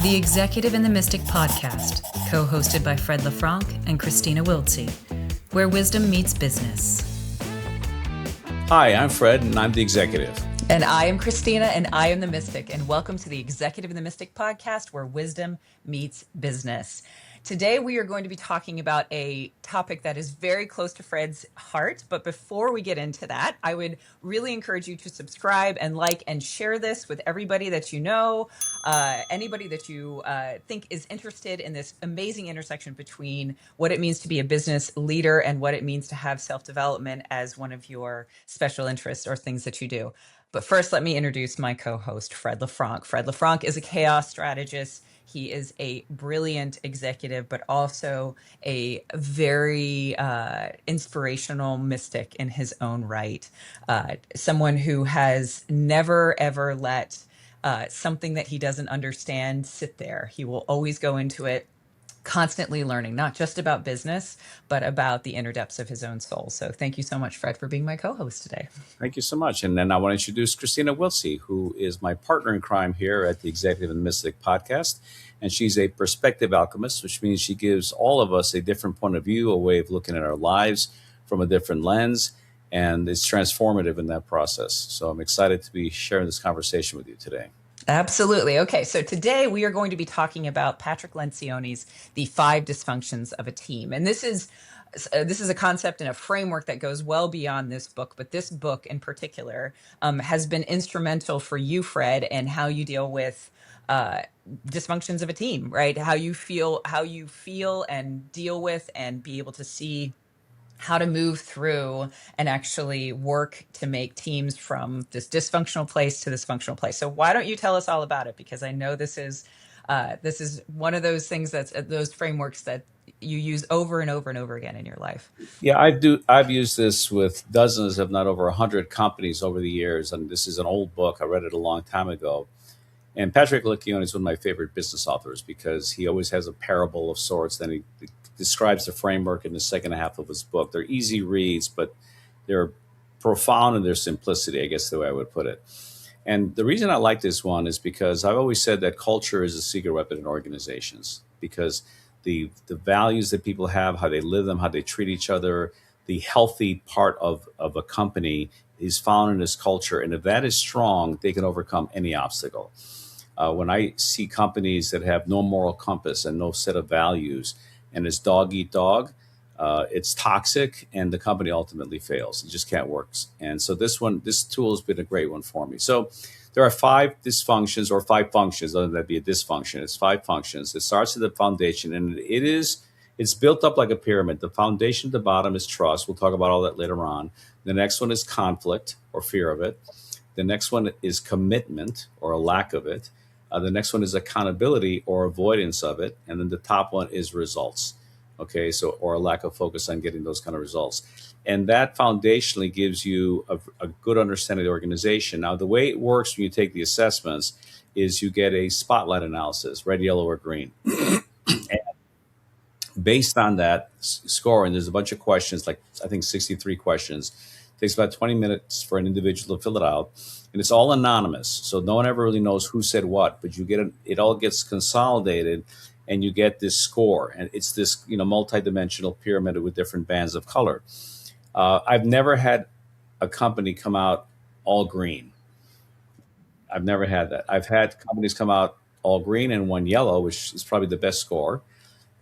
The Executive and the Mystic podcast, co-hosted by Fred LeFranc and Kristina Wiltsee, where wisdom meets business. Hi, I'm Fred, and I'm the executive. And I am Kristina, and I am the Mystic, and welcome to the Executive and the Mystic podcast, where wisdom meets business. Today, we are going to be talking about a topic that is very close to Fred's heart. But before we get into that, I would really encourage you to subscribe and like and share this with everybody that you know, anybody that you think is interested in this amazing intersection between what it means to be a business leader and what it means to have self-development as one of your special interests or things that you do. But first, let me introduce my co-host, Fred LeFranc. Fred LeFranc is a chaos strategist. He is a brilliant executive, but also a very inspirational mystic in his own right. Someone who has never, ever let something that he doesn't understand sit there. He will always go into it constantly learning, not just about business, but about the inner depths of his own soul. So thank you so much, Fred, for being my co-host today. Thank you so much. And then I want to introduce Kristina Wiltsee, who is my partner in crime here at the Executive and Mystic podcast. And she's a perspective alchemist, which means she gives all of us a different point of view, a way of looking at our lives from a different lens. And it's transformative in that process. So I'm excited to be sharing this conversation with you today. Absolutely. Okay, so today we are going to be talking about Patrick Lencioni's The Five Dysfunctions of a Team. And this is a concept and a framework that goes well beyond this book, but this book in particular has been instrumental for you, Fred, and how you deal with dysfunctions of a team, right? How you feel and deal with and be able to see how to move through and actually work to make teams from this dysfunctional place to this functional place. So why don't you tell us all about it? Because I know this is one of those things those frameworks that you use over and over and over again in your life. Yeah, I've used this with dozens, if not over 100 companies over the years. And this is an old book. I read it a long time ago. And Patrick Lencioni is one of my favorite business authors because he always has a parable of sorts. Then he describes the framework in the second half of his book. They're easy reads, but they're profound in their simplicity, I guess the way I would put it. And the reason I like this one is because I've always said that culture is a secret weapon in organizations, because the values that people have, how they live them, how they treat each other, the healthy part of a company is found in this culture. And if that is strong, they can overcome any obstacle. When I see companies that have no moral compass and no set of values, and it's dog eat dog, it's toxic, and the company ultimately fails. It just can't work. And so this tool has been a great one for me. So there are five dysfunctions or five functions, other than that be a dysfunction. It's five functions. It starts at the foundation, and it's built up like a pyramid. The foundation at the bottom is trust. We'll talk about all that later on. The next one is conflict or fear of it. The next one is commitment or a lack of it. The next one is accountability or avoidance of it. And then the top one is results. Okay, so or a lack of focus on getting those kind of results. And that foundationally gives you a good understanding of the organization. Now, the way it works when you take the assessments is you get a spotlight analysis, red, yellow, or green. And based on that scoring, there's a bunch of questions, like I think 63 questions. It takes about 20 minutes for an individual to fill it out. And it's all anonymous, so no one ever really knows who said what. But it all gets consolidated, and you get this score. And it's this multi-dimensional pyramid with different bands of color. I've never had a company come out all green. I've never had that. I've had companies come out all green and one yellow, which is probably the best score.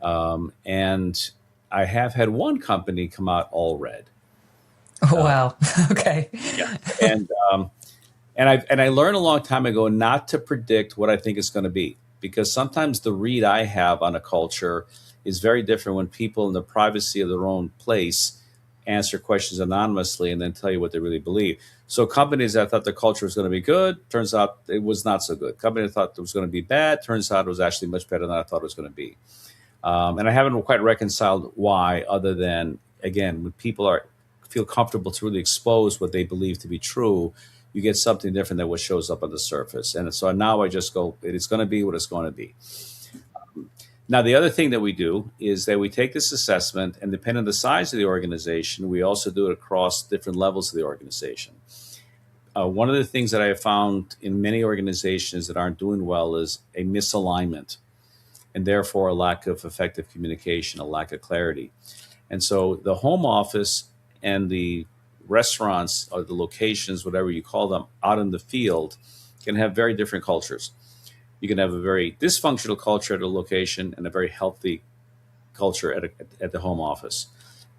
And I have had one company come out all red. Oh, wow. Okay. Yeah. And I learned a long time ago not to predict what I think it's going to be, because sometimes the read I have on a culture is very different when people in the privacy of their own place answer questions anonymously and then tell you what they really believe. So companies that thought the culture was going to be good, turns out it was not so good. Companies that thought it was going to be bad, turns out it was actually much better than I thought it was going to be. And I haven't quite reconciled why, other than, again, when people feel comfortable to really expose what they believe to be true, you get something different than what shows up on the surface. And so now I just go, it's going to be what it's going to be. Now, the other thing that we do is that we take this assessment, and depending on the size of the organization, we also do it across different levels of the organization. one of the things that I have found in many organizations that aren't doing well is a misalignment, and therefore a lack of effective communication, a lack of clarity. And so the home office and the restaurants or the locations, whatever you call them, out in the field can have very different cultures. You can have a very dysfunctional culture at a location and a very healthy culture at the home office.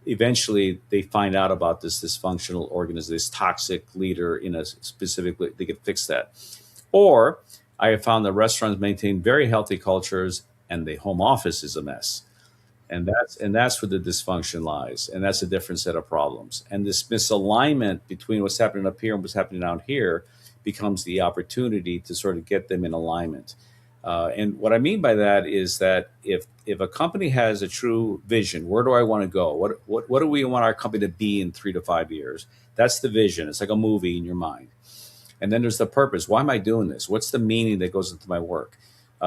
Eventually, they find out about this dysfunctional organization, this toxic leader in a specific, they can fix that. Or I have found that restaurants maintain very healthy cultures and the home office is a mess. And that's where the dysfunction lies, and that's a different set of problems. And this misalignment between what's happening up here and what's happening down here becomes the opportunity to sort of get them in alignment. And what I mean by that is that if a company has a true vision, where do I want to go? What do we want our company to be in 3 to 5 years? That's the vision. It's like a movie in your mind. And then there's the purpose. Why am I doing this? What's the meaning that goes into my work?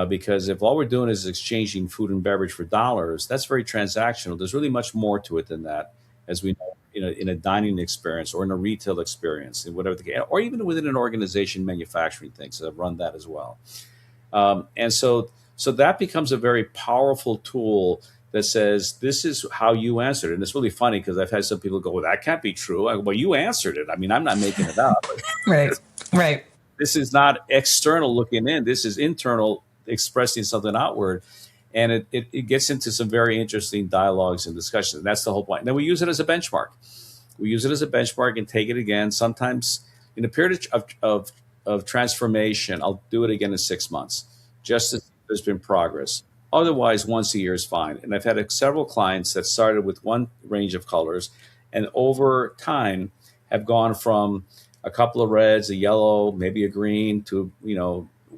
Because if all we're doing is exchanging food and beverage for dollars, that's very transactional. There's really much more to it than that, as we know, in a dining experience or in a retail experience, in whatever the case, or even within an organization manufacturing things. I've run that as well. And so that becomes a very powerful tool that says, this is how you answered it. And it's really funny because I've had some people go, well, that can't be true. I go, well, you answered it. I mean, I'm not making it up. Right. Right. This is not external looking in. This is internal expressing something outward. And it gets into some very interesting dialogues and discussions. And that's the whole point. And then we use it as a benchmark. We use it as a benchmark and take it again. Sometimes in a period of transformation, I'll do it again in 6 months, just as there's been progress. Otherwise, once a year is fine. And I've had several clients that started with one range of colors and over time have gone from a couple of reds, a yellow, maybe a green, to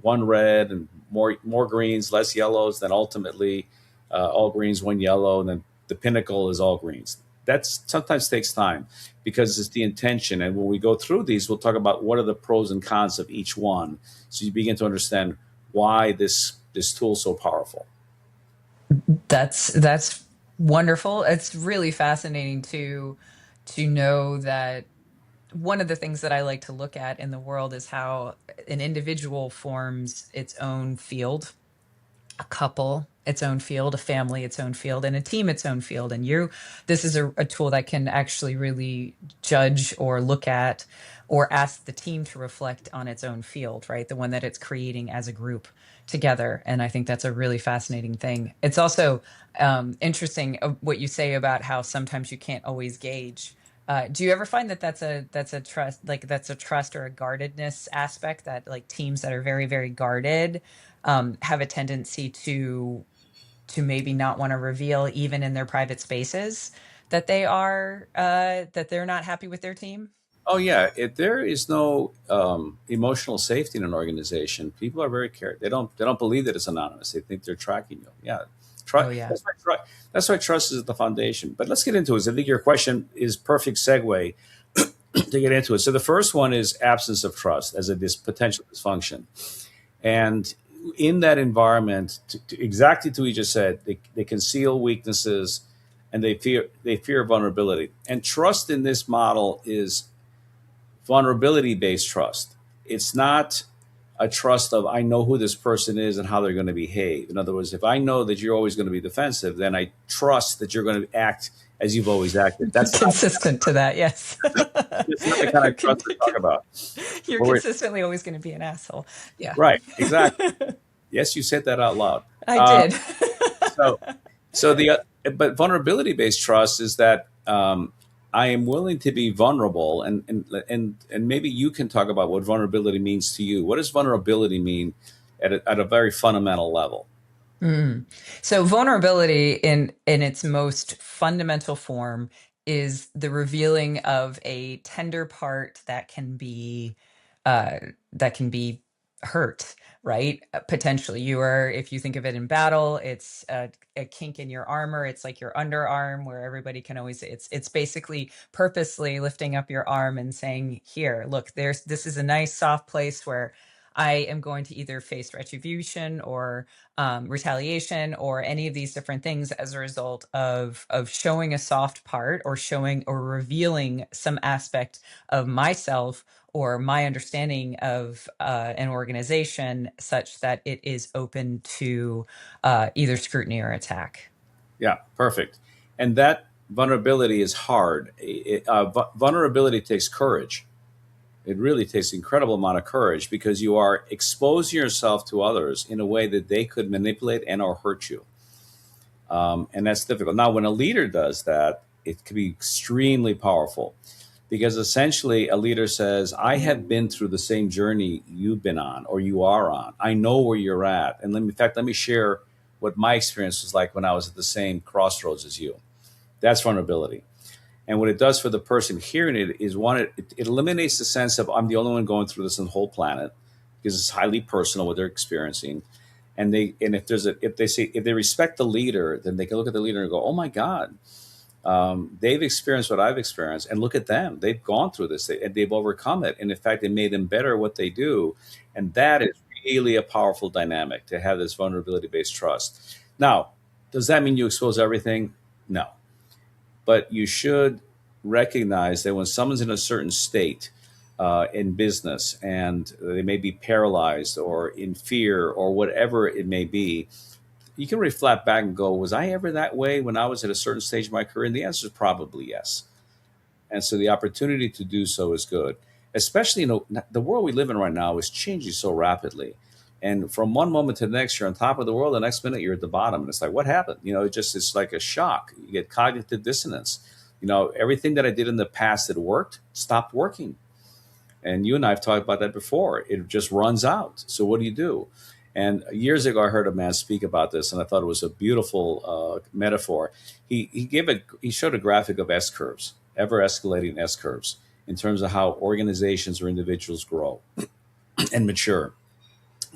one red and more greens, less yellows. Then ultimately, all greens, one yellow, and then the pinnacle is all greens. That sometimes takes time because it's the intention. And when we go through these, we'll talk about what are the pros and cons of each one, so you begin to understand why this tool is so powerful. That's wonderful. It's really fascinating to know that one of the things that I like to look at in the world is how an individual forms its own field, a couple its own field, a family its own field, and a team its own field. And this is a tool that can actually really judge or look at or ask the team to reflect on its own field, right? The one that it's creating as a group together. And I think that's a really fascinating thing. It's also interesting what you say about how sometimes you can't always gauge. Do you ever find that that's a trust or a guardedness aspect, that like teams that are very, very guarded have a tendency to maybe not want to reveal even in their private spaces that they're not happy with their team? Oh yeah, if there is no emotional safety in an organization, people are very careful. They don't believe that it's anonymous. They think they're tracking you. Yeah, Oh yeah. that's why trust is the foundation. But let's get into it. I think your question is perfect segue to get into it. So the first one is absence of trust as potential dysfunction, and in that environment, exactly to what you just said, they conceal weaknesses and they fear vulnerability. And trust in this model is vulnerability based trust. It's not a trust of I know who this person is and how they're going to behave. In other words, if I know that you're always going to be defensive, then I trust that you're going to act as you've always acted. That's consistent to that, yes. it's not the kind of trust we talk about. You're consistently always going to be an asshole. Yeah. Right, exactly. Yes, you said that out loud. I did. But vulnerability based trust is that I am willing to be vulnerable, and maybe you can talk about what vulnerability means to you. What does vulnerability mean at a very fundamental level? So vulnerability in its most fundamental form is the revealing of a tender part that can be uh, hurt, right? Potentially, if you think of it in battle, it's a kink in your armor. It's like your underarm, where everybody can always. It's basically purposely lifting up your arm and saying, "Here, look, this is a nice soft place where I am going to either face retribution or retaliation or any of these different things as a result of showing a soft part or showing or revealing some aspect of myself or my understanding of an organization such that it is open to either scrutiny or attack. Yeah, perfect. And that vulnerability is hard. Vulnerability takes courage. It really takes an incredible amount of courage because you are exposing yourself to others in a way that they could manipulate and or hurt you. And that's difficult. Now, when a leader does that, it can be extremely powerful because essentially a leader says, I have been through the same journey you've been on or you are on. I know where you're at. And in fact, let me share what my experience was like when I was at the same crossroads as you. That's vulnerability. And what it does for the person hearing it is one, it eliminates the sense of I'm the only one going through this on the whole planet because it's highly personal what they're experiencing. And if they respect the leader, then they can look at the leader and go, oh my God, they've experienced what I've experienced, and look at them. They've gone through this, and they've overcome it. And in fact, it made them better at what they do. And that is really a powerful dynamic to have this vulnerability-based trust. Now, does that mean you expose everything? No. But you should recognize that when someone's in a certain state in business and they may be paralyzed or in fear or whatever it may be, you can reflect back and go, was I ever that way when I was at a certain stage of my career? And the answer is probably yes. And so the opportunity to do so is good, especially, the world we live in right now is changing so rapidly. And from one moment to the next, you're on top of the world. The next minute, you're at the bottom. And it's like, what happened? It's like a shock. You get cognitive dissonance. Everything that I did in the past that worked stopped working. And you and I have talked about that before. It just runs out. So what do you do? And years ago, I heard a man speak about this, and I thought it was a beautiful metaphor. He showed a graphic of S curves, ever escalating S curves, in terms of how organizations or individuals grow and mature.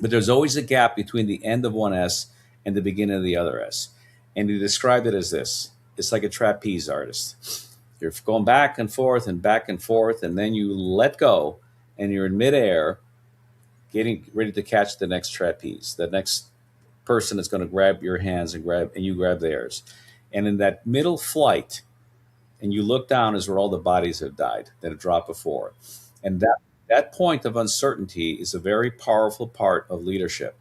But there's always a gap between the end of one S and the beginning of the other S. And he described it as this. It's like a trapeze artist. You're going back and forth, and then you let go, and you're in midair, getting ready to catch the next trapeze. The next person is going to grab your hands and you grab theirs. And in that middle flight, and you look down is where all the bodies have died that have dropped before. And that point of uncertainty is a very powerful part of leadership.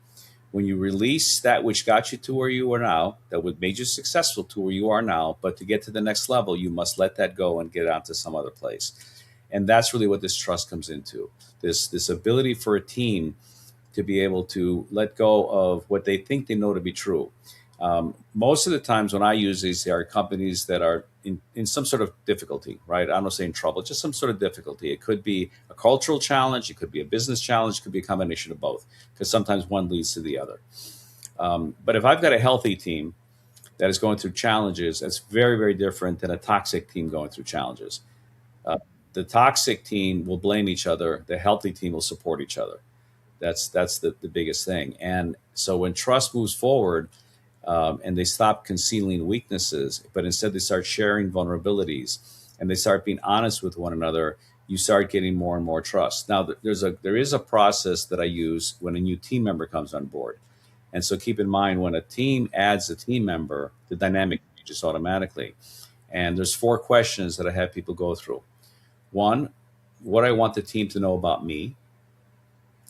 When you release that which got you to where you are now, that would made you successful to where you are now, but to get to the next level, you must let that go and get on to some other place. And that's really what this trust comes into. This ability for a team to be able to let go of what they think they know to be true. Most of the times when I use these, they are companies that are in some sort of difficulty, right? I'm not saying trouble, just some sort of difficulty. It could be a cultural challenge. It could be a business challenge. It could be a combination of both, because sometimes one leads to the other. But if I've got a healthy team that is going through challenges, that's very, very different than a toxic team going through challenges. The toxic team will blame each other. The healthy team will support each other. That's the biggest thing. And so when trust moves forward, and they stop concealing weaknesses, but instead they start sharing vulnerabilities and they start being honest with one another, you start getting more and more trust. Now, there is a process that I use when a new team member comes on board. And so keep in mind, when a team adds a team member, the dynamic changes automatically. And there's 4 questions that I have people go through. 1, what I want the team to know about me.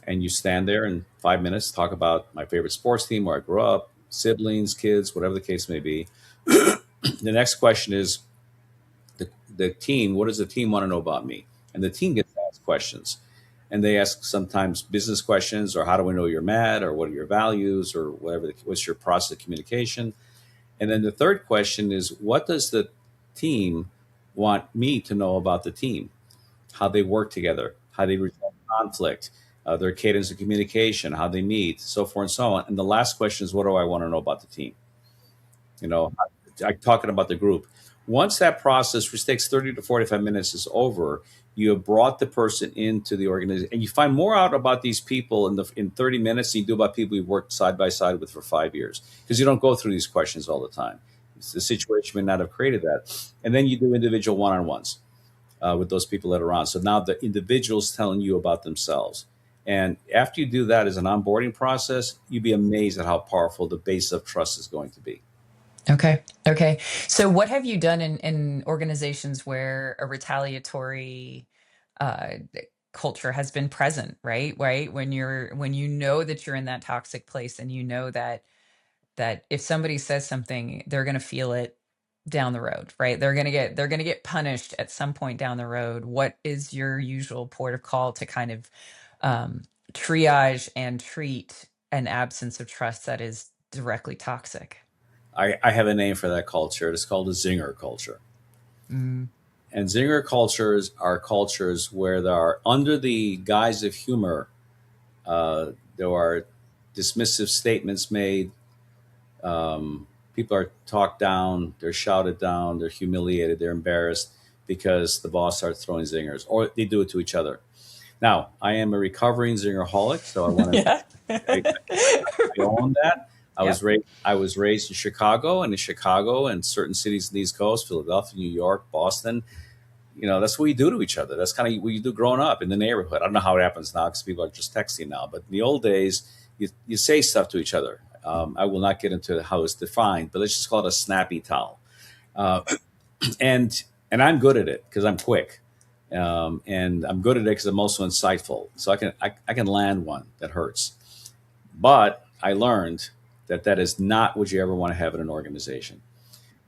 And you stand there in 5 minutes, talk about my favorite sports team, where I grew up, siblings, kids, whatever the case may be. The next question is the team. What does the team want to know about me? And the team gets asked questions. And they ask sometimes business questions, or how do I know you're mad, or what are your values, or what's your process of communication? And then the third question is, what does the team want me to know about the team? How they work together, how they resolve conflict, their cadence of communication, how they meet, so forth and so on. And the last question is, what do I want to know about the team? I'm talking about the group. Once that process, which takes 30 to 45 minutes, is over, you have brought the person into the organization, and you find more out about these people in 30 minutes than you do about people you've worked side by side with for 5 years, because you don't go through these questions all the time. The situation may not have created that. And then you do individual one-on-ones with those people that are on. So now the individual's telling you about themselves. And after you do that as an onboarding process, you'd be amazed at how powerful the base of trust is going to be. Okay. Okay. So what have you done in organizations where a retaliatory uh, culture has been present, right? Right. When you know that you're in that toxic place and you know that if somebody says something, they're going to feel it down the road, right? They're going to get punished at some point down the road. What is your usual port of call to kind of um, triage and treat an absence of trust that is directly toxic? I have a name for that culture. It's called a Zinger culture. Mm, And Zinger cultures are cultures where there are, under the guise of humor, there are dismissive statements made. People are talked down, they're shouted down, they're humiliated, they're embarrassed because the boss starts throwing zingers, or they do it to each other. Now, I am a recovering zingerholic, so I want to. yeah. I own that. Yep. I was raised in Chicago, and in Chicago and certain cities in the East Coast, Philadelphia, New York, Boston. That's what you do to each other. That's kind of what you do growing up in the neighborhood. I don't know how it happens now because people are just texting now. But in the old days, you say stuff to each other. I will not get into how it's defined, but let's just call it a snappy towel. Uh, and I'm good at it because I'm quick, and I'm good at it because I'm also insightful. So I can land one that hurts. But I learned that is not what you ever want to have in an organization,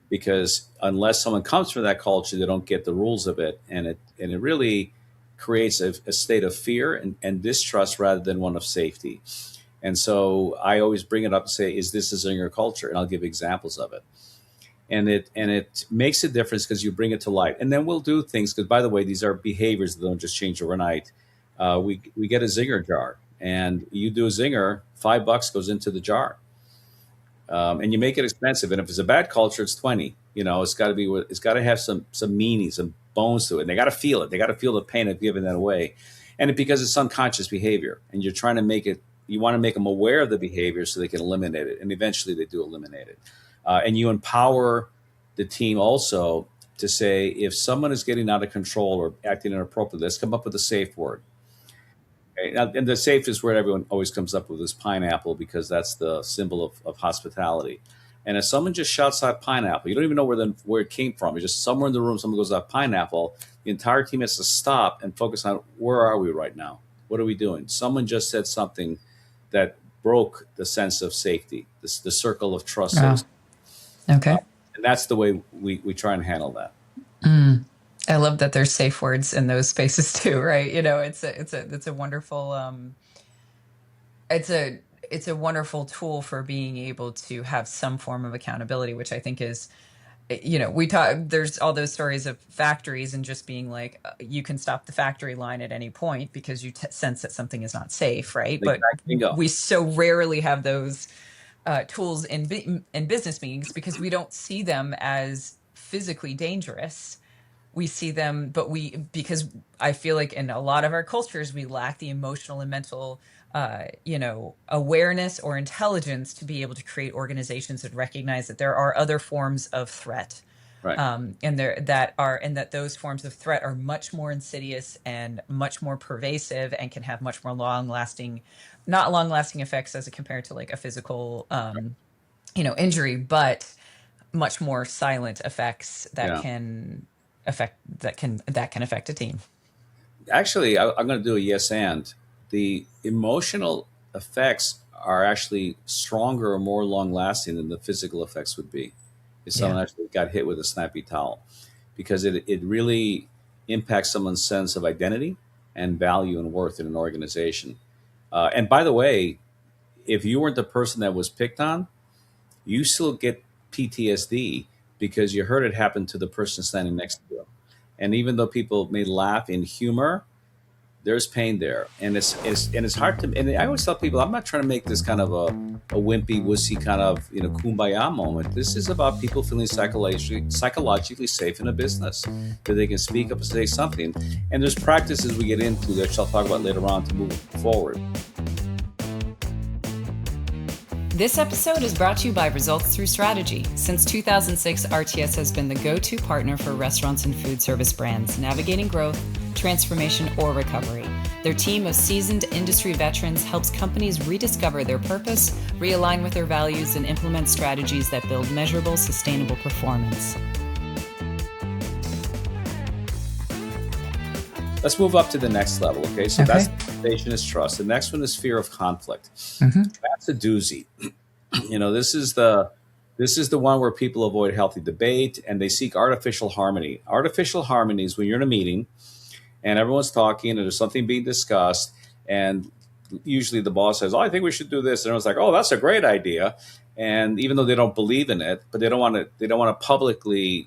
because unless someone comes from that culture, they don't get the rules of it, and it really creates a state of fear and distrust rather than one of safety. And so I always bring it up and say, "Is this in your culture?" And I'll give examples of it. And it makes a difference because you bring it to light. And then we'll do things because, by the way, these are behaviors that don't just change overnight. We get a zinger jar, and you do a zinger, $5 goes into the jar, and you make it expensive. And if it's a bad culture, it's 20. It's got to be. It's got to have some meaning, some bones to it. And they got to feel it. They got to feel the pain of giving that away, because it's unconscious behavior, and you're trying to make it. You want to make them aware of the behavior so they can eliminate it, and eventually they do eliminate it. And you empower the team also to say, if someone is getting out of control or acting inappropriately, let's come up with a safe word. Okay? Now, and the safest word everyone always comes up with is pineapple, because that's the symbol of hospitality. And if someone just shouts out pineapple, you don't even know where it came from. It's just somewhere in the room, someone goes out pineapple. The entire team has to stop and focus on, where are we right now? What are we doing? Someone just said something that broke the sense of safety, the circle of trust. Wow. Okay. And that's the way we try and handle that. I love that there's safe words in those spaces too, right? It's a wonderful it's a wonderful tool for being able to have some form of accountability, which I think is, we talk, there's all those stories of factories and just being like, you can stop the factory line at any point because you sense that something is not safe, right? But we so rarely have those tools in business meetings because we don't see them as physically dangerous. We see them, because I feel like in a lot of our cultures, we lack the emotional and mental, awareness or intelligence to be able to create organizations that recognize that there are other forms of threat. Right. And that those forms of threat are much more insidious and much more pervasive and can have much more not long lasting effects as compared to like a physical, injury, but much more silent effects that can affect a team. Actually, I'm going to do a yes and. The emotional effects are actually stronger or more long lasting than the physical effects would be if someone actually got hit with a snappy towel, because it really impacts someone's sense of identity and value and worth in an organization. And by the way, if you weren't the person that was picked on, you still get PTSD because you heard it happen to the person standing next to you. And even though people may laugh in humor, there's pain there, and it's hard to. And I always tell people, I'm not trying to make this kind of a wimpy, wussy kind of kumbaya moment. This is about people feeling psychologically safe in a business, that they can speak up and say something. And there's practices we get into that I'll talk about later on to move forward. This episode is brought to you by Results Through Strategy. Since 2006, RTS has been the go-to partner for restaurants and food service brands navigating growth, transformation, or recovery. Their team of seasoned industry veterans helps companies rediscover their purpose, realign with their values, and implement strategies that build measurable, sustainable performance. Let's move up to the next level, okay? So that's foundation is trust. The next one is fear of conflict. That's a doozy. This is the one where people avoid healthy debate and they seek artificial harmony. Artificial harmony is when you're in a meeting and everyone's talking and there's something being discussed, and usually the boss says, "Oh, I think we should do this," and everyone's like, "Oh, that's a great idea." And even though they don't believe in it, but they don't want to publicly,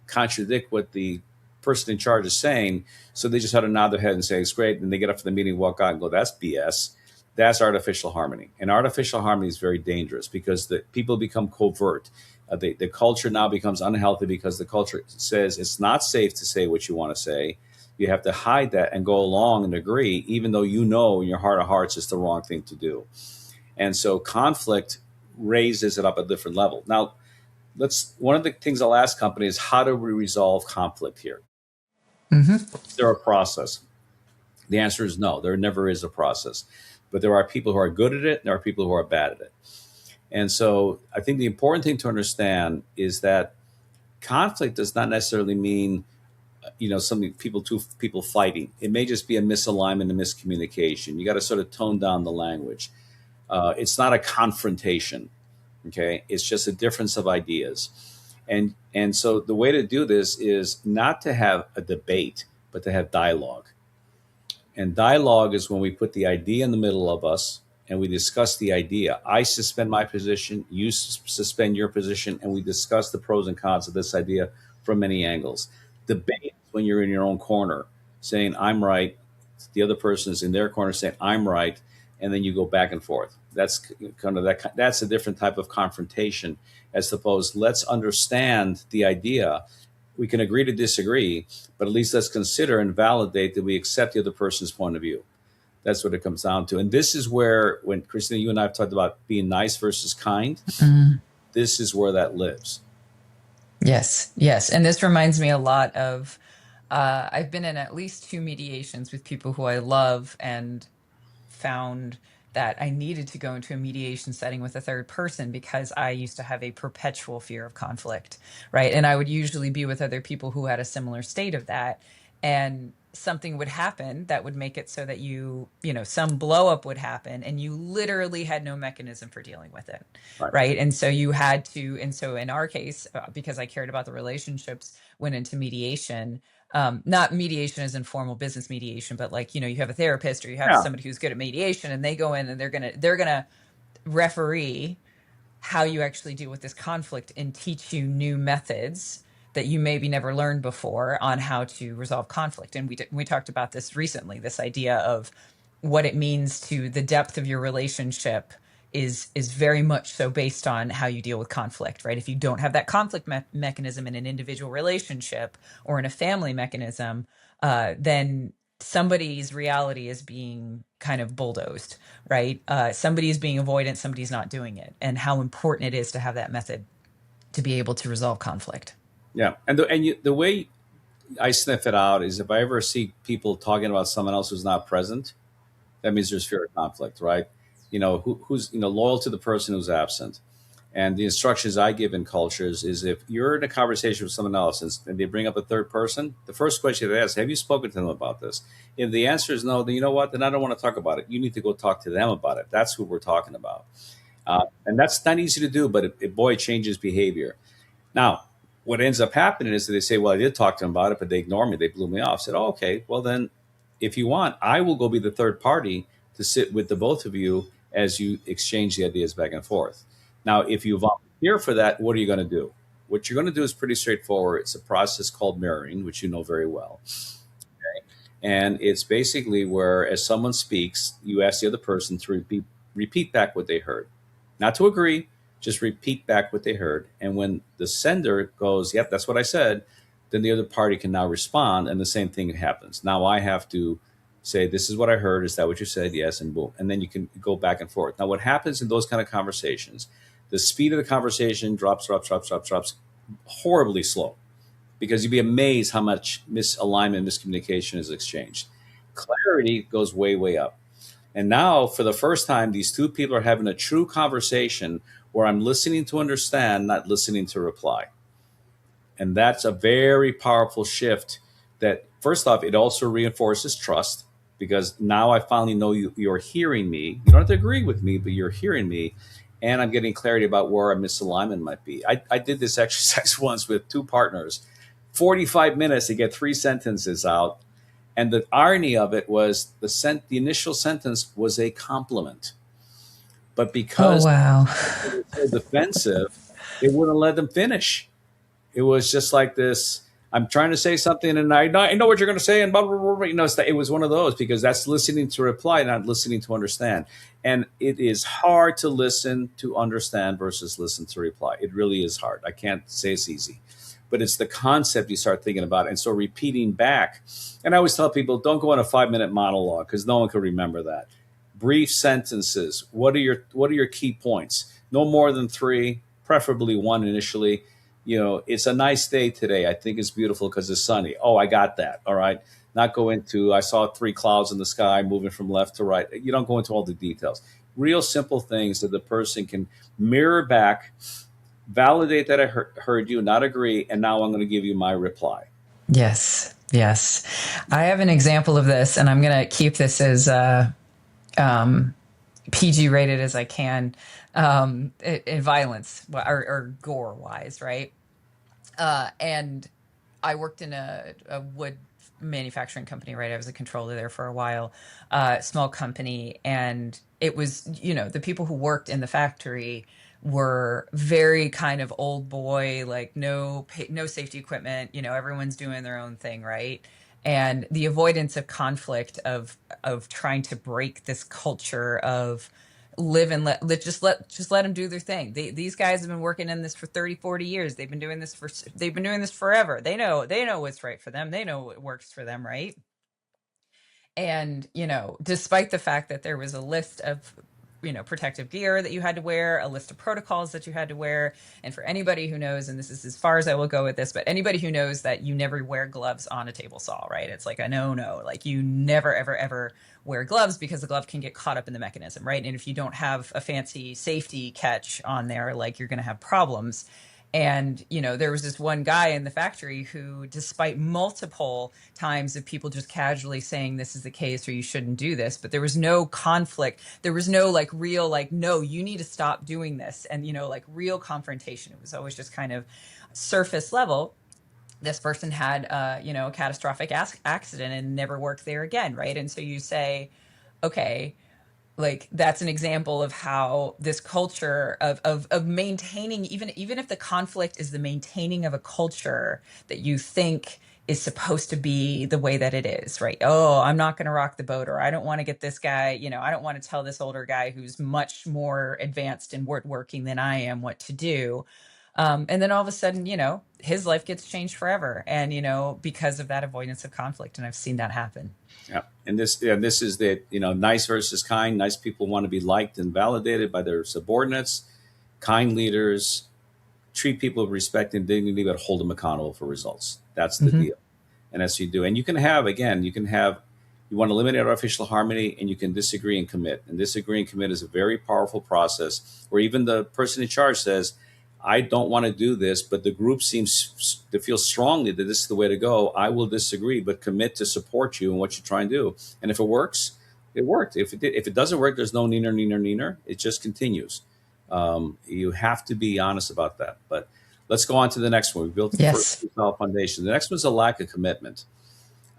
contradict what the person in charge is saying, so they just had to nod their head and say it's great, and they get up from the meeting, walk out, and go, "That's BS." That's artificial harmony, and artificial harmony is very dangerous because the people become covert. The culture now becomes unhealthy because the culture says it's not safe to say what you want to say. You have to hide that and go along and agree, even though you know in your heart of hearts it's the wrong thing to do. And so conflict raises it up a different level. Now, one of the things I'll ask companies, how do we resolve conflict here? Is there a process? The answer is no, there never is a process. But there are people who are good at it, and there are people who are bad at it. And so I think the important thing to understand is that conflict does not necessarily mean, something two people fighting. It may just be a misalignment, a miscommunication. You got to sort of tone down the language. It's not a confrontation, okay? It's just a difference of ideas. And so the way to do this is not to have a debate, but to have dialogue. And dialogue is when we put the idea in the middle of us and we discuss the idea. I suspend my position, you suspend your position, and we discuss the pros and cons of this idea from many angles. Debate is when you're in your own corner saying, "I'm right." The other person is in their corner saying, "I'm right." And then you go back and forth. That's that's a different type of confrontation as opposed, let's understand the idea. We can agree to disagree, but at least let's consider and validate that we accept the other person's point of view. That's what it comes down to. And this is where, when Kristina, you and I have talked about being nice versus kind, this is where that lives. Yes. And this reminds me a lot of, I've been in at least 2 mediations with people who I love and found that I needed to go into a mediation setting with a third person because I used to have a perpetual fear of conflict, right? And I would usually be with other people who had a similar state of that. And something would happen that would make it so that some blow up would happen and you literally had no mechanism for dealing with it, right? And so you had to, and so in our case, because I cared about the relationships, went into mediation. Not mediation as in formal business mediation, but like, you have a therapist or you have somebody who's good at mediation and they go in and they're gonna referee how you actually deal with this conflict and teach you new methods that you maybe never learned before on how to resolve conflict. And we talked about this recently, this idea of what it means to the depth of your relationship is very much so based on how you deal with conflict, right? If you don't have that conflict mechanism in an individual relationship or in a family mechanism, then somebody's reality is being kind of bulldozed, right? Somebody is being avoidant, somebody's not doing it, and how important it is to have that method to be able to resolve conflict. Yeah, and the way I sniff it out is if I ever see people talking about someone else who's not present, that means there's fear of conflict, right? Who's loyal to the person who's absent. And the instructions I give in cultures is if you're in a conversation with someone else and they bring up a third person, the first question they ask, have you spoken to them about this? If the answer is no, then you know what? Then I don't want to talk about it. You need to go talk to them about it. That's who we're talking about. And that's not easy to do, but it changes behavior. Now, what ends up happening is that they say, well, I did talk to them about it, but they ignore me. They blew me off. I said, oh, okay, well then, if you want, I will go be the third party to sit with the both of you as you exchange the ideas back and forth. Now, if you volunteer for that, what are you going to do? What you're going to do is pretty straightforward. It's a process called mirroring, which you know very well. Okay? And it's basically where, as someone speaks, you ask the other person to repeat back what they heard. Not to agree, just repeat back what they heard. And when the sender goes, yep, that's what I said, then the other party can now respond, and the same thing happens. Now I have to say, this is what I heard. Is that what you said? Yes, and boom. And then you can go back and forth. Now, what happens in those kind of conversations, the speed of the conversation drops horribly slow, because you'd be amazed how much misalignment, miscommunication is exchanged. Clarity goes way, way up. And now, for the first time, these two people are having a true conversation where I'm listening to understand, not listening to reply. And that's a very powerful shift that, first off, it also reinforces trust because now I finally know you're hearing me. You don't have to agree with me, but you're hearing me. And I'm getting clarity about where a misalignment might be. I did this exercise once with two partners, 45 minutes to get three sentences out. And the irony of it was the initial sentence was a compliment. But Oh, because wow. they were so defensive, they wouldn't let them finish. It was just like this. I'm trying to say something, and I know what you're going to say, and blah, blah, blah, blah. It was one of those because that's listening to reply, not listening to understand. And it is hard to listen to understand versus listen to reply. It really is hard. I can't say it's easy, but it's the concept you start thinking about. And so repeating back, and I always tell people, don't go on a 5-minute monologue because no one can remember that. Brief sentences. What are your key points? No more than three, preferably one initially. It's a nice day today. I think it's beautiful because it's sunny. Oh, I got that. All right. Not go into, I saw three clouds in the sky moving from left to right. You don't go into all the details. Real simple things that the person can mirror back, validate that I heard you, not agree, and now I'm going to give you my reply. Yes. Yes. I have an example of this, and I'm going to keep this as PG rated as I can, in violence or gore wise, right? And I worked in a wood manufacturing company, right? I was a controller there for a while, small company. And it was, the people who worked in the factory were very kind of old boy, like no safety equipment, everyone's doing their own thing, right? And the avoidance of conflict of trying to break this culture of live and just let them do their thing. These guys have been working in this for 30, 40 years. They've been doing this forever. They know what's right for them. They know what works for them, right? And, despite the fact that there was a list of, protective gear that you had to wear, a list of protocols that you had to wear. And for anybody who knows, and this is as far as I will go with this, but anybody who knows that you never wear gloves on a table saw, right? It's like a no, like you never, ever, ever wear gloves because the glove can get caught up in the mechanism, right? And if you don't have a fancy safety catch on there, like you're going to have problems. And, there was this one guy in the factory who, despite multiple times of people just casually saying this is the case or you shouldn't do this, but there was no conflict. There was no real, no, you need to stop doing this. And, real confrontation. It was always just kind of surface level. This person had, a catastrophic accident and never worked there again. Right. And so you say, okay, that's an example of how this culture of maintaining, even if the conflict is the maintaining of a culture that you think is supposed to be the way that it is, right? Oh, I'm not going to rock the boat, or I don't want to get this guy, I don't want to tell this older guy who's much more advanced in working than I am what to do. And then all of a sudden, his life gets changed forever. And, because of that avoidance of conflict. And I've seen that happen. Yeah. And this is the, nice versus kind. Nice people want to be liked and validated by their subordinates. Kind leaders treat people with respect and dignity, but hold them accountable for results. That's the deal. And as you do, and you want to eliminate artificial harmony, and you can disagree and commit. And disagree and commit is a very powerful process where even the person in charge says, I don't want to do this, but the group seems to feel strongly that this is the way to go. I will disagree, but commit to support you in what you try and do. And if it works, it worked. If it doesn't work, there's no neener. It just continues. You have to be honest about that. But let's go on to the next one. We built the first solid foundation. The next one's a lack of commitment.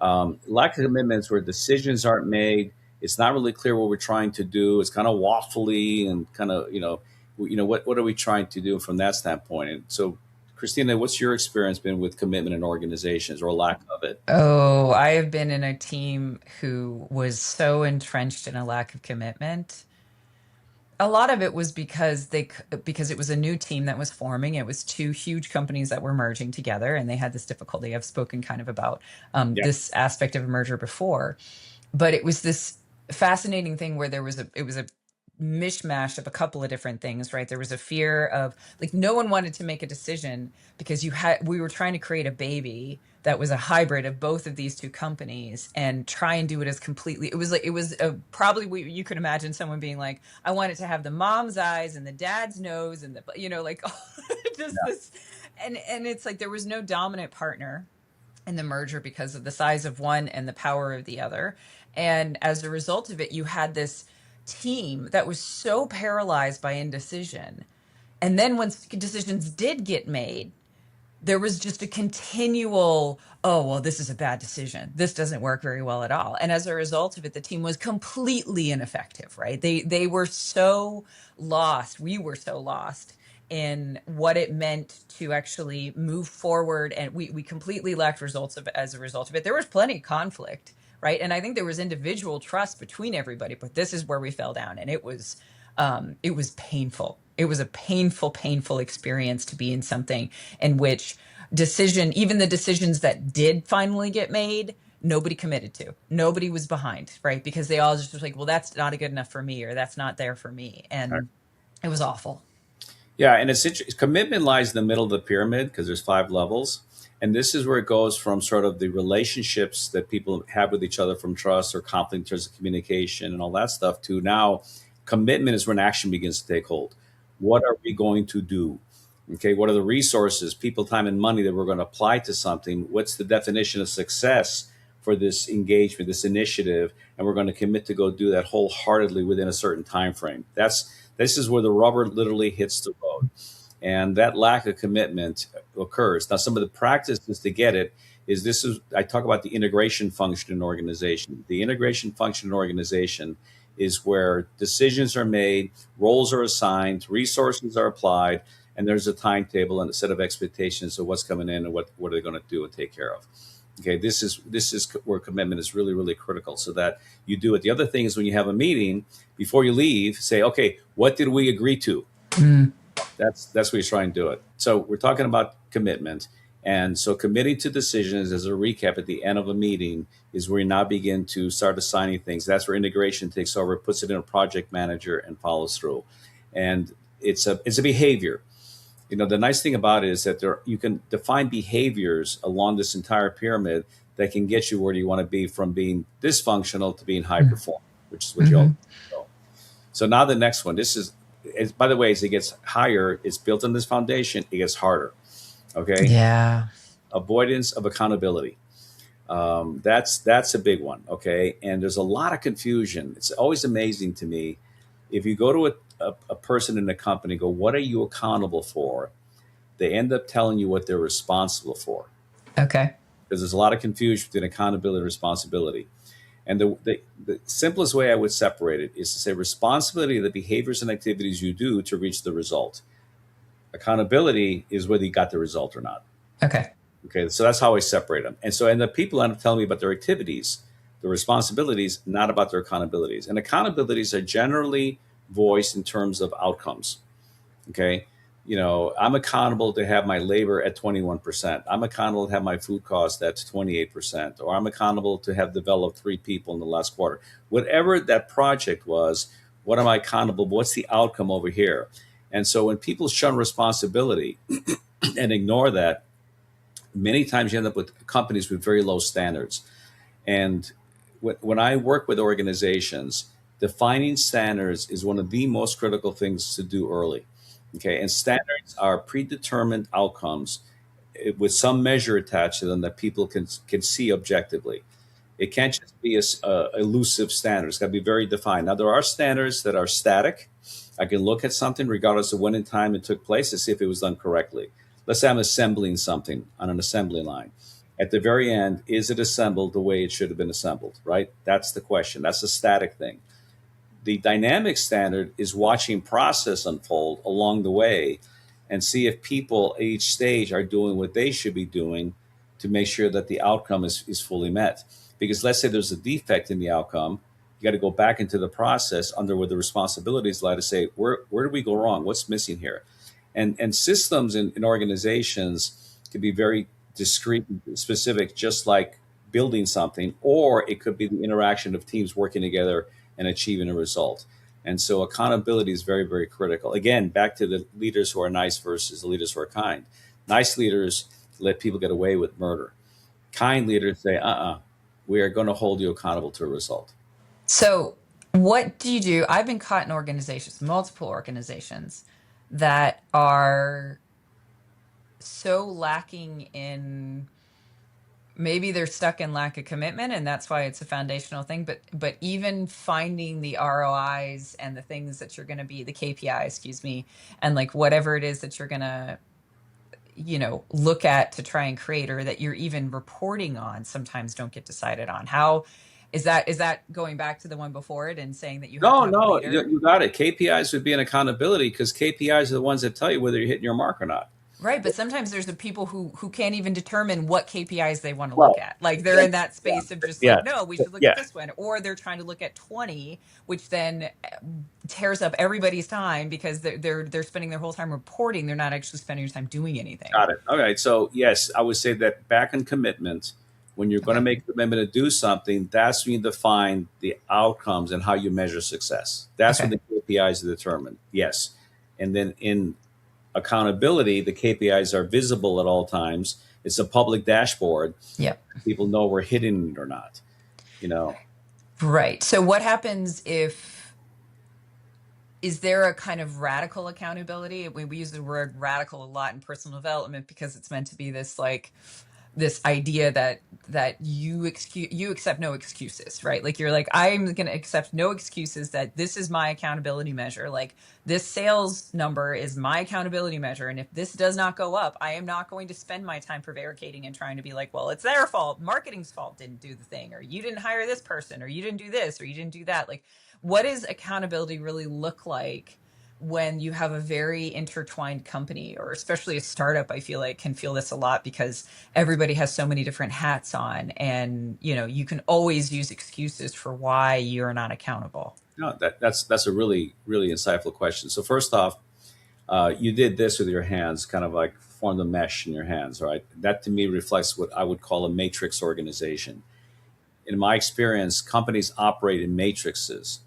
Lack of commitment is where decisions aren't made. It's not really clear what we're trying to do. It's kind of waffly and kind of, what are we trying to do from that standpoint? And so, Kristina, what's your experience been with commitment in organizations or lack of it? Oh, I have been in a team who was so entrenched in a lack of commitment. A lot of it was because it was a new team that was forming. It was two huge companies that were merging together, and they had this difficulty. I've spoken kind of about this aspect of a merger before, but it was this fascinating thing where it was a mishmash of a couple of different things, right? There was a fear of like no one wanted to make a decision because we were trying to create a baby that was a hybrid of both of these two companies and try and do it as completely. It was probably you could imagine someone being like, I want it to have the mom's eyes and the dad's nose and the like just this, and it's like there was no dominant partner in the merger because of the size of one and the power of the other. And as a result of it, you had this team that was so paralyzed by indecision. And then once decisions did get made, there was just a continual, oh, well, this is a bad decision. This doesn't work very well at all. And as a result of it, the team was completely ineffective, right? They were so lost. We were so lost in what it meant to actually move forward. And we completely lacked results as a result of it. There was plenty of conflict, right? And I think there was individual trust between everybody, but this is where we fell down. And it was painful. It was a painful experience to be in something in which even the decisions that did finally get made, nobody committed to. Nobody was behind, right? Because they all just was like, well, that's not good enough for me, or that's not there for me. And it was awful. Yeah, and commitment lies in the middle of the pyramid because there's 5 levels. And this is where it goes from sort of the relationships that people have with each other, from trust or conflict in terms of communication and all that stuff, to now commitment is when action begins to take hold. What are we going to do? Okay, what are the resources, people, time, and money that we're going to apply to something? What's the definition of success for this engagement, this initiative? And we're going to commit to go do that wholeheartedly within a certain time frame. This is where the rubber literally hits the road. And that lack of commitment occurs. Now, some of the practices to get it I talk about the integration function in organization. The integration function in organization is where decisions are made, roles are assigned, resources are applied, and there's a timetable and a set of expectations of what's coming in and what are they going to do and take care of. Okay, this is where commitment is really, really critical, so that you do it. The other thing is when you have a meeting, before you leave, say, okay, what did we agree to? That's what you're trying to do it. So we're talking about commitment. And so committing to decisions, as a recap at the end of a meeting, is where you now begin to start assigning things. That's where integration takes over, puts it in a project manager and follows through. And it's a behavior. The nice thing about it is that you can define behaviors along this entire pyramid that can get you where you want to be, from being dysfunctional to being high performing, which is what you all know. So now the next one, by the way, as it gets higher, it's built on this foundation, it gets harder. Okay. Yeah. Avoidance of accountability. That's a big one. Okay. And there's a lot of confusion. It's always amazing to me. If you go to a person in a company, go, what are you accountable for? They end up telling you what they're responsible for. Okay. Because there's a lot of confusion between accountability and responsibility. And the simplest way I would separate it is to say responsibility of the behaviors and activities you do to reach the result. Accountability is whether you got the result or not. Okay. So that's how I separate them. And the people end up telling me about their activities, the responsibilities, not about their accountabilities. And accountabilities are generally voiced in terms of outcomes. Okay. I'm accountable to have my labor at 21%. I'm accountable to have my food cost at 28%, or I'm accountable to have developed 3 people in the last quarter. Whatever that project was, what am I accountable? What's the outcome over here? And so when people shun responsibility and ignore that, many times you end up with companies with very low standards. And when I work with organizations, defining standards is one of the most critical things to do early. Okay, and standards are predetermined outcomes with some measure attached to them that people can see objectively. It can't just be a elusive standard. It's got to be very defined. Now, there are standards that are static. I can look at something regardless of when in time it took place to see if it was done correctly. Let's say I'm assembling something on an assembly line. At the very end, is it assembled the way it should have been assembled, right? That's the question. That's a static thing. The dynamic standard is watching process unfold along the way and see if people at each stage are doing what they should be doing to make sure that the outcome is fully met. Because let's say there's a defect in the outcome, you got to go back into the process under where the responsibilities lie to say, where did we go wrong? What's missing here? And systems in organizations can be very discrete and specific, just like building something, or it could be the interaction of teams working together and achieving a result. And so accountability is very, very critical. Again, back to the leaders who are nice versus the leaders who are kind. Nice leaders let people get away with murder. Kind leaders say, we are going to hold you accountable to a result. So, what do you do? I've been caught in organizations, multiple organizations, that are so lacking in, maybe they're stuck in lack of commitment, and that's why it's a foundational thing, but even finding the ROIs and the things that you're going to be, the KPIs, excuse me, and like whatever it is that you're going to look at to try and create, or that you're even reporting on, sometimes don't get decided on. How is that going back to the one before it and saying that you have to have a No, leader? you got it. KPIs would be an accountability because KPIs are the ones that tell you whether you're hitting your mark or not. Right, but sometimes there's the people who can't even determine what KPIs they want to look Well, at. Like they're in that space of just yeah, like, no, we should look yeah, at this one. Or they're trying to look at 20, which then tears up everybody's time because they're spending their whole time reporting. They're not actually spending their time doing anything. got it. All right. So yes, I would say that back in commitment, when you're going to Okay. make a commitment to do something, that's when you define the outcomes and how you measure success. That's when Okay. the KPIs are determined. Yes. And then in accountability, the KPIs are visible at all times. It's a public dashboard. Yep. People know we're hitting it or not. You know, Right. So what happens is there a kind of radical accountability? We use the word radical a lot in personal development because it's meant to be this like this idea that you accept no excuses, right? Like you're like, I'm going to accept no excuses, that this is my accountability measure. Like this sales number is my accountability measure. And if this does not go up, I am not going to spend my time prevaricating and trying to be like, well, it's their fault. Marketing's fault didn't do the thing, or you didn't hire this person, or you didn't do this, or you didn't do that. Like, what does accountability really look like when you have a very intertwined company, or especially a startup? I feel like can feel this a lot because everybody has so many different hats on, and you can always use excuses for why you're not accountable. no, that's a really, really insightful question. So first off, you did this with your hands, kind of like formed a mesh in your hands, right? That to me reflects what I would call a matrix organization. In my experience, companies operate in matrices.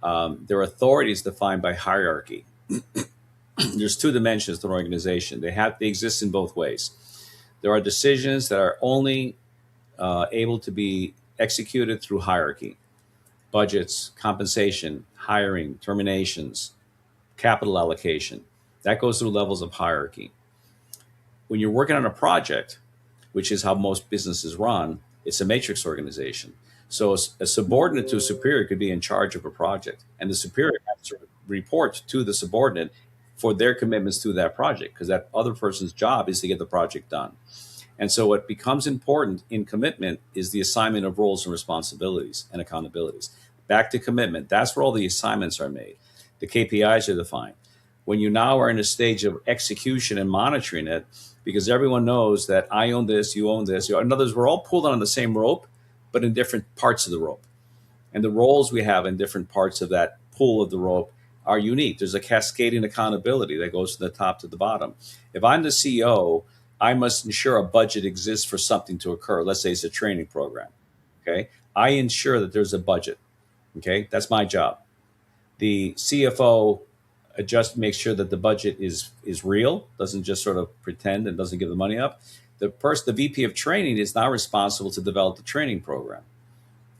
Their authority is defined by hierarchy. There's two dimensions to an organization. They exist in both ways. There are decisions that are only able to be executed through hierarchy: budgets, compensation, hiring, terminations, capital allocation. That goes through levels of hierarchy. When you're working on a project, which is how most businesses run, it's a matrix organization. So a subordinate to a superior could be in charge of a project, and the superior has to report to the subordinate for their commitments to that project, because that other person's job is to get the project done. And so what becomes important in commitment is the assignment of roles and responsibilities and accountabilities. Back to commitment, that's where all the assignments are made. The KPIs are defined. When you now are in a stage of execution and monitoring it, because everyone knows that I own this, you own this. In other words, we're all pulled on the same rope, but in different parts of the rope. And the roles we have in different parts of that pull of the rope are unique. There's a cascading accountability that goes from the top to the bottom. If I'm the CEO, I must ensure a budget exists for something to occur. Let's say it's a training program. Okay. I ensure that there's a budget. Okay. That's my job. The CFO just makes sure that the budget is real, doesn't just sort of pretend and doesn't give the money up. The VP of training is now responsible to develop the training program.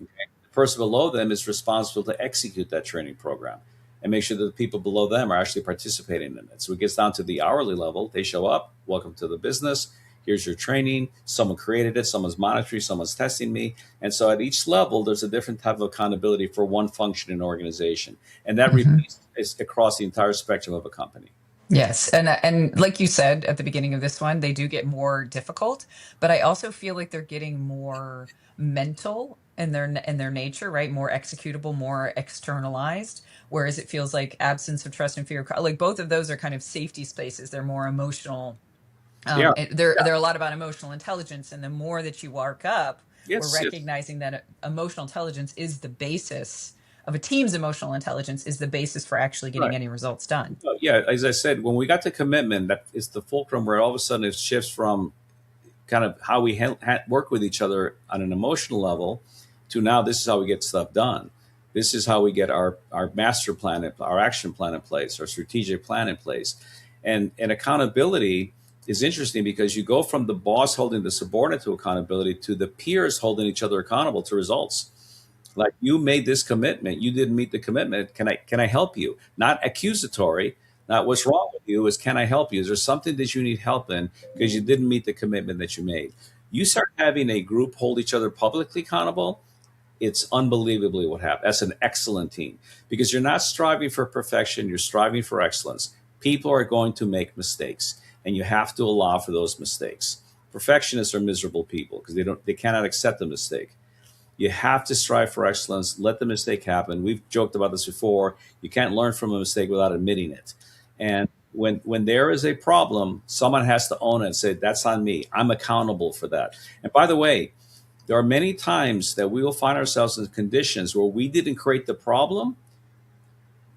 Okay? The person below them is responsible to execute that training program and make sure that the people below them are actually participating in it. So it gets down to the hourly level. They show up, welcome to the business. Here's your training. Someone created it. Someone's monitoring. Someone's testing me. And so at each level, there's a different type of accountability for one function in an organization. And that repeats across the entire spectrum of a company. Yes, and like you said at the beginning of this one, they do get more difficult, but I also feel like they're getting more mental in their nature, right? More executable, more externalized. Whereas it feels like absence of trust and fear, like both of those are kind of safety spaces. They're more emotional. Yeah. They're a lot about emotional intelligence, and the more that you work up, Yes, we're recognizing that emotional intelligence is the basis of a team's emotional intelligence, is the basis for actually getting Right. any results done. Yeah, as I said, when we got to commitment, that is the fulcrum where all of a sudden it shifts from kind of how we work with each other on an emotional level to now this is how we get stuff done. This is how we get our master plan, our action plan in place, our strategic plan in place. And accountability is interesting because you go from the boss holding the subordinate to accountability to the peers holding each other accountable to results. Like, you made this commitment, you didn't meet the commitment. Can I help you? Not accusatory, not what's wrong with you, is can I help you? Is there something that you need help in because you didn't meet the commitment that you made? You start having a group hold each other publicly accountable, it's unbelievably what happens. That's an excellent team because you're not striving for perfection, you're striving for excellence. People are going to make mistakes, and you have to allow for those mistakes. Perfectionists are miserable people because they cannot accept the mistake. You have to strive for excellence. Let the mistake happen. We've joked about this before. You can't learn from a mistake without admitting it. And when there is a problem, someone has to own it and say, that's on me. I'm accountable for that. And by the way, there are many times that we will find ourselves in conditions where we didn't create the problem,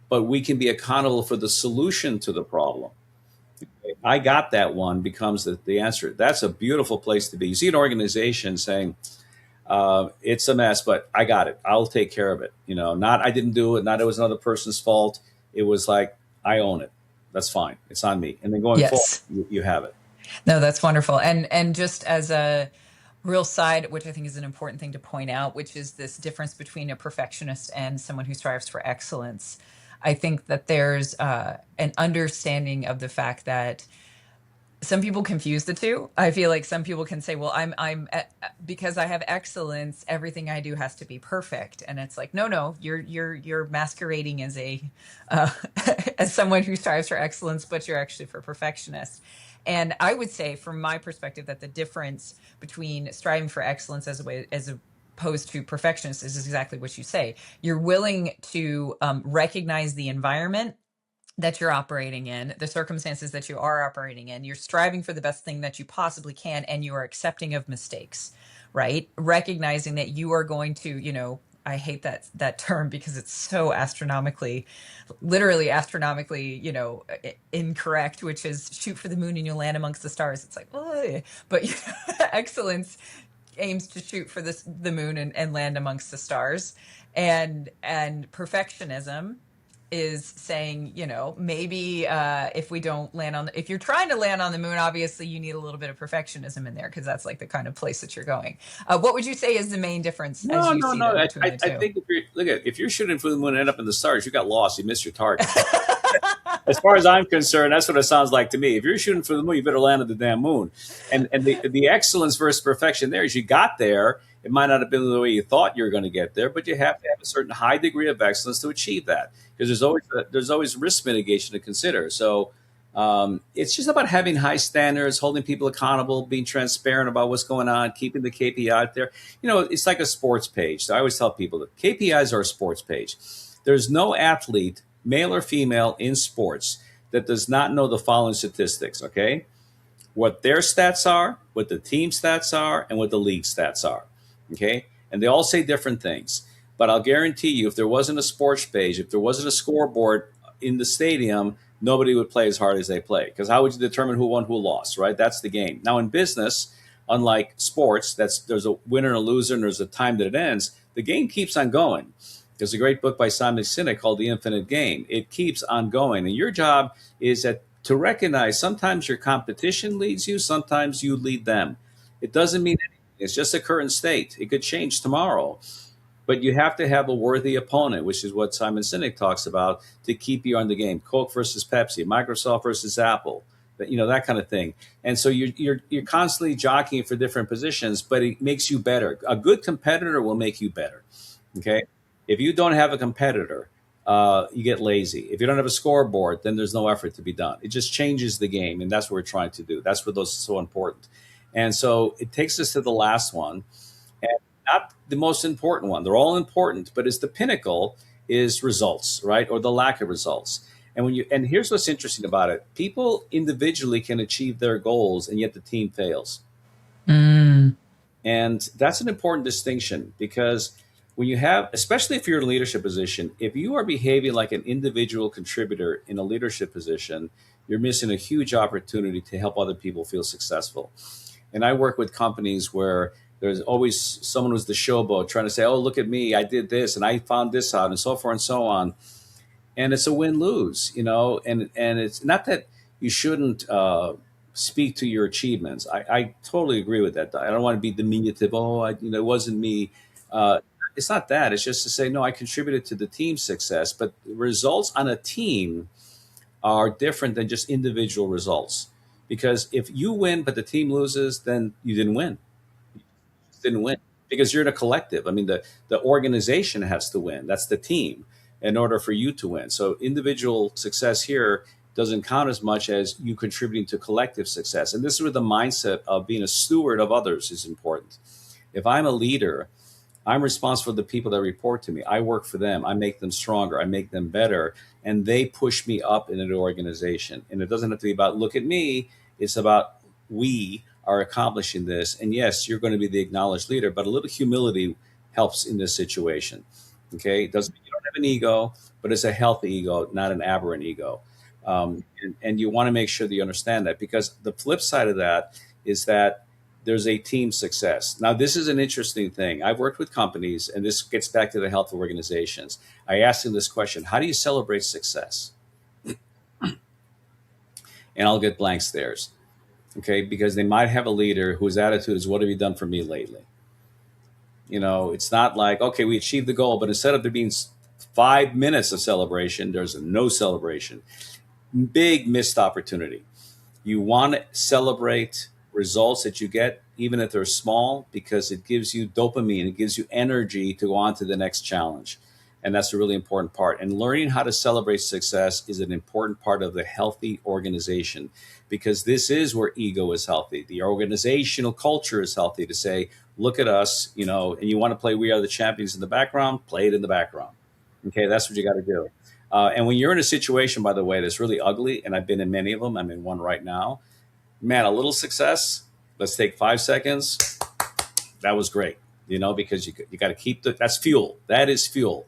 but we can be accountable for the solution to the problem. I got that one becomes the answer. That's a beautiful place to be. You see an organization saying, it's a mess, but I got it. I'll take care of it. Not I didn't do it, not it was another person's fault. It was like, I own it. That's fine. It's on me. And then going Yes. forward, you have it. No, that's wonderful. And just as a real side, which I think is an important thing to point out, which is this difference between a perfectionist and someone who strives for excellence. I think that there's an understanding of the fact that some people confuse the two. I feel like some people can say, well, I'm because I have excellence, everything I do has to be perfect. And it's like, no, you're masquerading as as someone who strives for excellence, but you're actually for perfectionist. And I would say, from my perspective, that the difference between striving for excellence as opposed to perfectionist is exactly what you say. You're willing to recognize the environment that you're operating in, the circumstances that you are operating in. You're striving for the best thing that you possibly can, and you are accepting of mistakes, right? Recognizing that you are going to, I hate that term because it's so literally astronomically, incorrect, which is shoot for the moon and you'll land amongst the stars. It's like, ugh. But excellence aims to shoot for the moon and land amongst the stars, and perfectionism is saying, maybe if we don't land if you're trying to land on the moon, obviously you need a little bit of perfectionism in there because that's like the kind of place that you're going. What would you say is the main difference No. between the two? I think if you're shooting for the moon and end up in the stars, you got lost. You missed your target. As far as I'm concerned, that's what it sounds like to me. If you're shooting for the moon, you better land at the damn moon. And the excellence versus perfection there is you got there. It might not have been the way you thought you were going to get there, but you have to have a certain high degree of excellence to achieve that, because there's always risk mitigation to consider. So it's just about having high standards, holding people accountable, being transparent about what's going on, keeping the KPI out there. It's like a sports page. So I always tell people that KPIs are a sports page. There's no athlete, male or female, in sports that does not know the following statistics, okay? What their stats are, what the team stats are, and what the league stats are, okay? And they all say different things. But I'll guarantee you, if there wasn't a sports page, if there wasn't a scoreboard in the stadium, nobody would play as hard as they play. Because how would you determine who won, who lost, right? That's the game. Now, in business, unlike sports, there's a winner and a loser, and there's a time that it ends. The game keeps on going. There's a great book by Simon Sinek called The Infinite Game. It keeps on going. And your job is to recognize sometimes your competition leads you, sometimes you lead them. It doesn't mean anything. It's just a current state. It could change tomorrow. But you have to have a worthy opponent, which is what Simon Sinek talks about, to keep you on the game. Coke versus Pepsi, Microsoft versus Apple, that kind of thing. And so you're constantly jockeying for different positions, but it makes you better. A good competitor will make you better. Okay. If you don't have a competitor, you get lazy. If you don't have a scoreboard, then there's no effort to be done. It just changes the game, and that's what we're trying to do. That's what those are so important. And so it takes us to the last one, and not the most important one. They're all important, but it's the pinnacle is results, right? Or the lack of results. And here's what's interesting about it. People individually can achieve their goals, and yet the team fails. Mm. And that's an important distinction, because when you have, especially if you're in a leadership position, if you are behaving like an individual contributor in a leadership position, you're missing a huge opportunity to help other people feel successful. And I work with companies where There's always someone who's the showboat trying to say, "Oh, look at me! I did this and I found this out," and so forth and so on. And it's a win-lose, and it's not that you shouldn't speak to your achievements. I totally agree with that. I don't want to be diminutive. Oh, it wasn't me. Uh, it's not that. It's just to say, no, I contributed to the team's success, but results on a team are different than just individual results. Because if you win but the team loses, then you didn't win. Didn't win because you're in a collective. I mean, the organization has to win. That's the team in order for you to win. So individual success here doesn't count as much as you contributing to collective success. And this is where the mindset of being a steward of others is important. If I'm a leader, I'm responsible for the people that report to me. I work for them. I make them stronger. I make them better. And they push me up in an organization. And it doesn't have to be about, look at me. It's about, we are accomplishing this. And yes, you're going to be the acknowledged leader, but a little humility helps in this situation. Okay. It doesn't mean you don't have an ego, but it's a healthy ego, not an aberrant ego. And you want to make sure that you understand that, because the flip side of that is that there's a team success. Now, this is an interesting thing. I've worked with companies, and this gets back to the health of organizations. I asked them this question: how do you celebrate success? And I'll get blank stares. Okay, because they might have a leader whose attitude is, what have you done for me lately? It's not like, okay, we achieved the goal, but instead of there being 5 minutes of celebration, there's no celebration. Big missed opportunity. You want to celebrate results that you get, even if they're small, because it gives you dopamine, it gives you energy to go on to the next challenge. And that's a really important part. And learning how to celebrate success is an important part of the healthy organization, because this is where ego is healthy. The organizational culture is healthy to say, look at us, and you want to play We Are the Champions in the background, play it in the background. Okay, that's what you got to do. And when you're in a situation, by the way, that's really ugly, and I've been in many of them, I'm in one right now, man, a little success, let's take 5 seconds. That was great, because you got to keep that's fuel. That is fuel.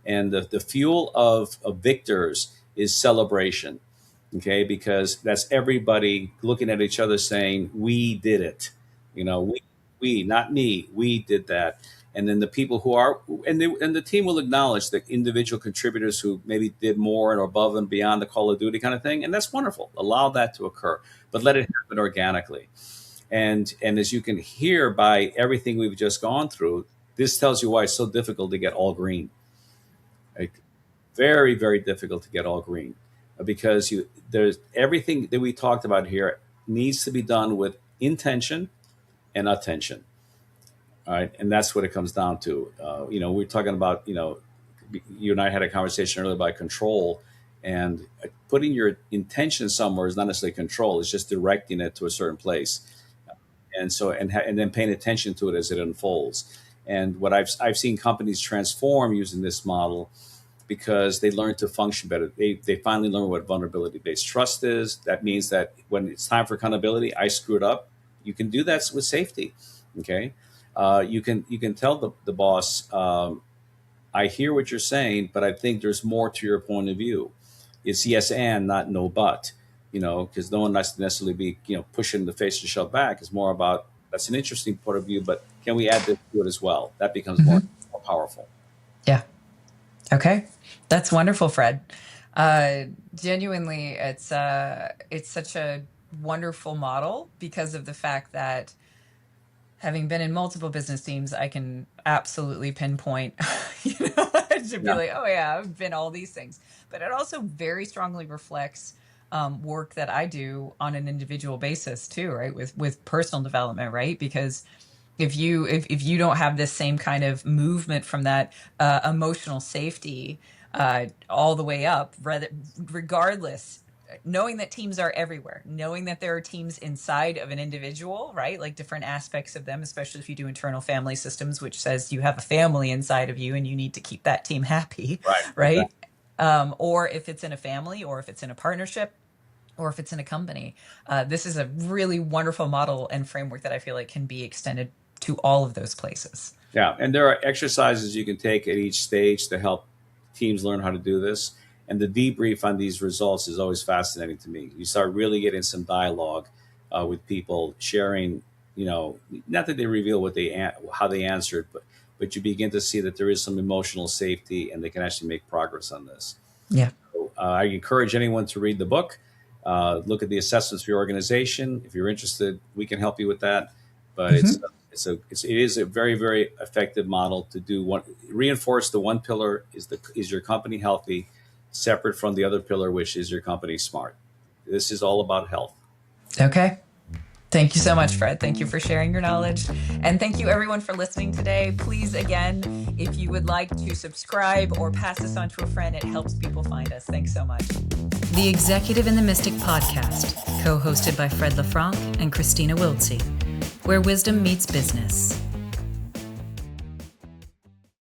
And the fuel of victors is celebration, okay? Because that's everybody looking at each other saying, we did it. We, not me, we did that. And then the people who are, and the team will acknowledge the individual contributors who maybe did more and above and beyond the Call of Duty kind of thing. And that's wonderful. Allow that to occur, but let it happen organically. And as you can hear by everything we've just gone through, this tells you why it's so difficult to get all green. Right? Very, very difficult to get all green, because there's everything that we talked about here needs to be done with intention and attention. All right. And that's what it comes down to. We're talking about, you and I had a conversation earlier about control, and putting your intention somewhere is not necessarily control. It's just directing it to a certain place. And so, and then paying attention to it as it unfolds. And what I've seen companies transform using this model, because they learn to function better. They finally learn what vulnerability-based trust is. That means that when it's time for accountability, I screwed up. You can do that with safety. Okay. You can tell the boss, I hear what you're saying, but I think there's more to your point of view. It's yes and, not no but. Because no one has to necessarily be pushing the face to shove back. It's more about, that's an interesting point of view, but can we add this to it as well? That becomes more powerful. Yeah. Okay. That's wonderful, Fred. Genuinely, it's such a wonderful model because of the fact that, having been in multiple business teams, I can absolutely pinpoint, to be like, oh yeah, I've been all these things. But it also very strongly reflects work that I do on an individual basis too, right? With personal development, right? Because if you don't have this same kind of movement from that emotional safety all the way up, regardless, knowing that teams are everywhere, knowing that there are teams inside of an individual, right? Like different aspects of them, especially if you do internal family systems, which says you have a family inside of you and you need to keep that team happy, right? Exactly. Or if it's in a family, or if it's in a partnership, or if it's in a company. This is a really wonderful model and framework that I feel like can be extended to all of those places. Yeah, and there are exercises you can take at each stage to help teams learn how to do this. And the debrief on these results is always fascinating to me. You start really getting some dialogue with people sharing not that they reveal how they answered, but you begin to see that there is some emotional safety, and they can actually make progress on this. Yeah. So, I encourage anyone to read the book, look at the assessments for your organization. If you're interested, we can help you with that. But it is a very, very effective model to do reinforce the one pillar is your company healthy, separate from the other pillar, which is your company smart. This is all about health. Okay. Thank you so much, Fred. Thank you for sharing your knowledge. And thank you, everyone, for listening today. Please, again, if you would like to subscribe or pass this on to a friend, it helps people find us. Thanks so much. The Executive and the Mystic podcast, co-hosted by Fred LeFranc and Kristina Wiltsee, where wisdom meets business.